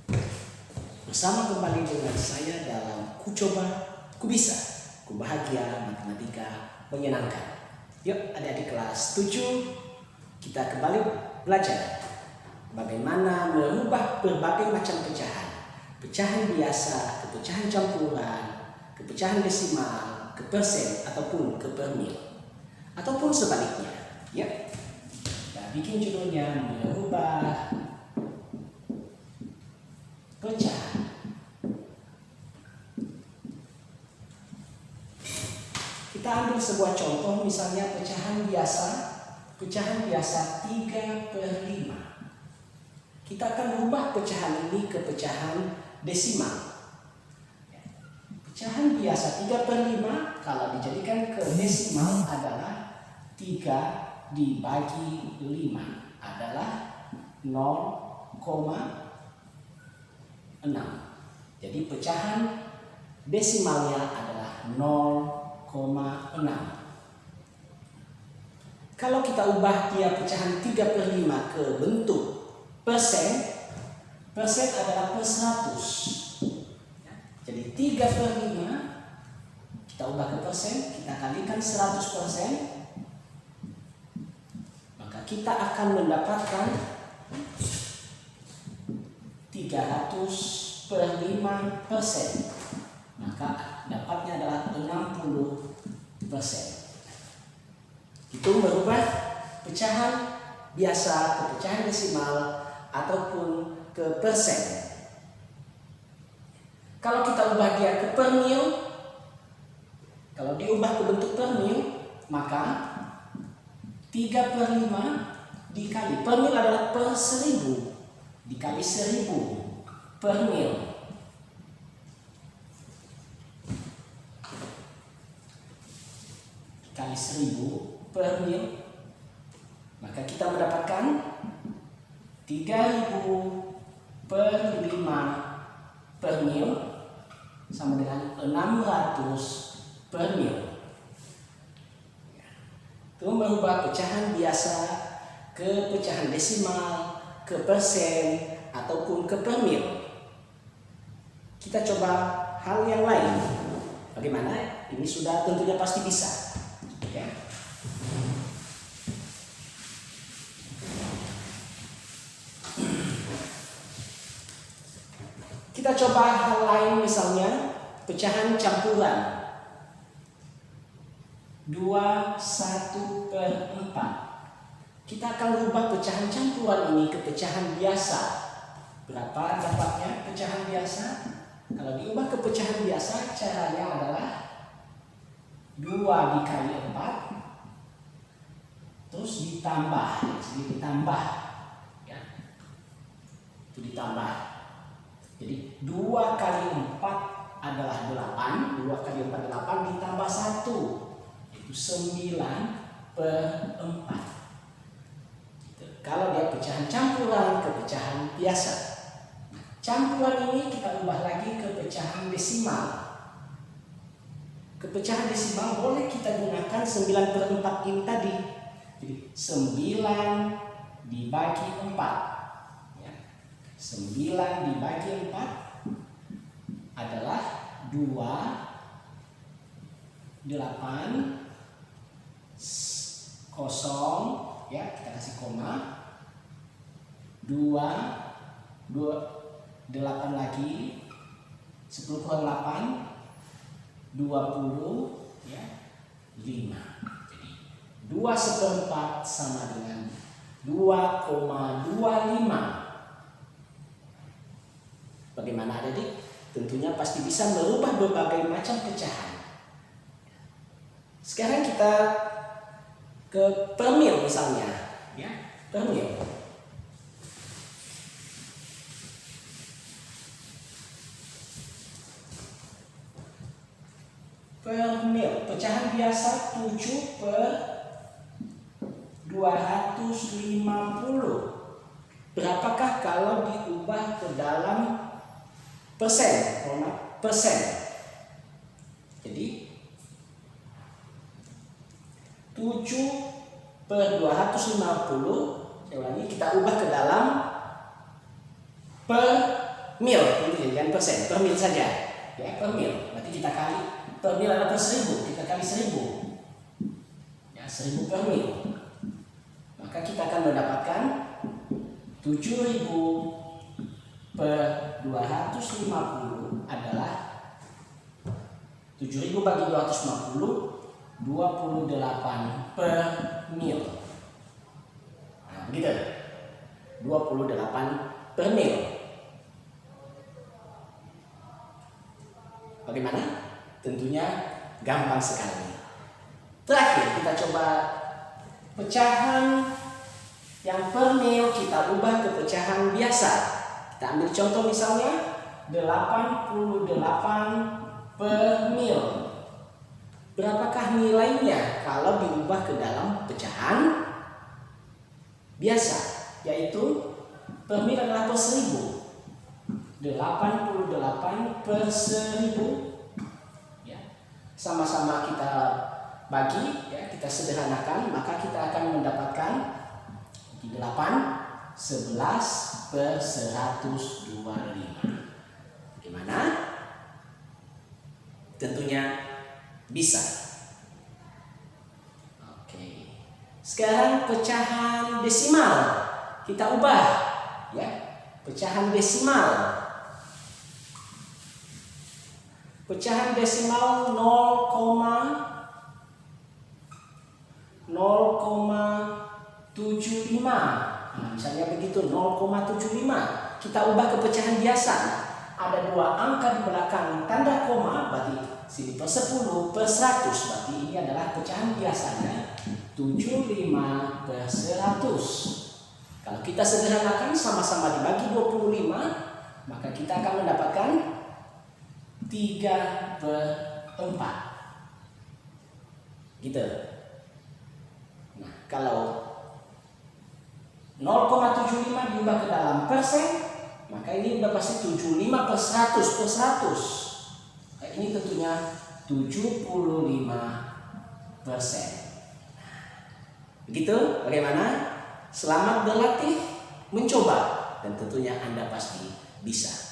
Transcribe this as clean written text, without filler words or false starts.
Bersama kembali dengan saya dalam Ku Coba, Ku Bisa, Ku Bahagia, Matematika Menyenangkan. Yuk adik-adik kelas 7, kita kembali belajar bagaimana merubah berbagai macam pecahan. Pecahan biasa, pecahan campuran, pecahan desimal, ke persen, ataupun ke per mil, ataupun sebaliknya. Ya, kita bikin judulnya merubah pecahan. Kita ambil sebuah contoh, misalnya pecahan biasa 3/5. Kita akan rubah pecahan ini ke pecahan desimal. Pecahan biasa 3/5 kalau dijadikan ke desimal adalah 3 dibagi 5 adalah 0,6. Jadi pecahan desimalnya adalah 0,6. Kalau kita ubah dia pecahan 3/5 ke bentuk persen, persen adalah per 100. Jadi 3/5 kita ubah ke persen, kita kalikan 100%, maka kita akan mendapatkan 300/5%. Maka dapatnya adalah 60%. Itu merubah pecahan biasa ke pecahan desimal ataupun ke persen. Kalau kita ubah dia ke per mil, kalau diubah ke bentuk per mil, maka 3/5 dikali per mil adalah per 1000 dikali 1000 per mil. Dikali 1000 per mil, maka kita mendapatkan 3000/5 per mil sama dengan 600 per mil. Itu merubah pecahan biasa ke pecahan desimal, ke persen, ataupun ke per mil. Kita coba hal yang lain. Bagaimana? Ini sudah tentunya pasti bisa. Ya. Kita coba hal lain, misalnya pecahan campuran 21/4. Kita akan rubah pecahan campuran ini ke pecahan biasa. Berapa dapatnya pecahan biasa? Kalau diubah ke pecahan biasa, caranya adalah 2 dikali 4 terus ditambah, jadi ditambah ya. Itu ditambah. Jadi 2 kali 4 adalah 8, 2 kali 4 8 ditambah 1 itu 9/4. Kalau dia pecahan campuran ke pecahan biasa. Campuran ini kita ubah lagi ke pecahan desimal. Ke pecahan desimal boleh kita gunakan 9/4 ini tadi. Jadi 9 dibagi 4. 9 dibagi 4 adalah 2, 8, 0, ya kita kasih koma, 2, 8 lagi, 10 kurang 8, 20, ya 5. Jadi 2/4 sama dengan 2,25. Bagaimana adik? Tentunya pasti bisa merubah berbagai macam pecahan. Sekarang kita ke per mil misalnya, ya, per mil. Per mil, pecahan biasa 7/250. Berapakah kalau diubah ke dalam persen? Persen. Jadi 7/250, saya ulangi, kita ubah ke dalam per mil, ini jangan persen, per mil saja. Ya, per mil. Berarti kita kali per mil ada per 1000, kita kali 1000. Ya, 1000 per mil. Maka kita akan mendapatkan 7000 per 250 adalah 7000 bagi 250, 28 per mil. Nah, begitu. 28 per mil. Bagaimana? Tentunya gampang sekali. Terakhir kita coba pecahan yang per mil kita ubah ke pecahan biasa. Kita ambil contoh misalnya 88 per mil. Berapakah nilainya kalau diubah ke dalam pecahan biasa? Yaitu per mil adalah per 1000. 88 per 1000. Ya. Sama-sama kita bagi, ya, kita sederhanakan, maka kita akan mendapatkan 8 11 per 125. Gimana? Tentunya bisa. Oke. Sekarang pecahan desimal kita ubah, ya. Pecahan desimal. Pecahan desimal 0,75. Nah, misalnya begitu 0,75. Kita ubah ke pecahan biasa. Ada dua angka di belakang tanda koma, berarti sini per 10 per 100. Berarti ini adalah pecahan biasanya 75 per 100. Kalau kita sederhanakan sama-sama dibagi 25, maka kita akan mendapatkan 3 per 4. Gitu. Nah, kalau 0,75 diubah ke dalam persen, maka ini udah pasti 75 per 100 per 100. Nah, ini tentunya 75%. Begitu? Bagaimana? Selamat berlatih, mencoba, dan tentunya Anda pasti bisa.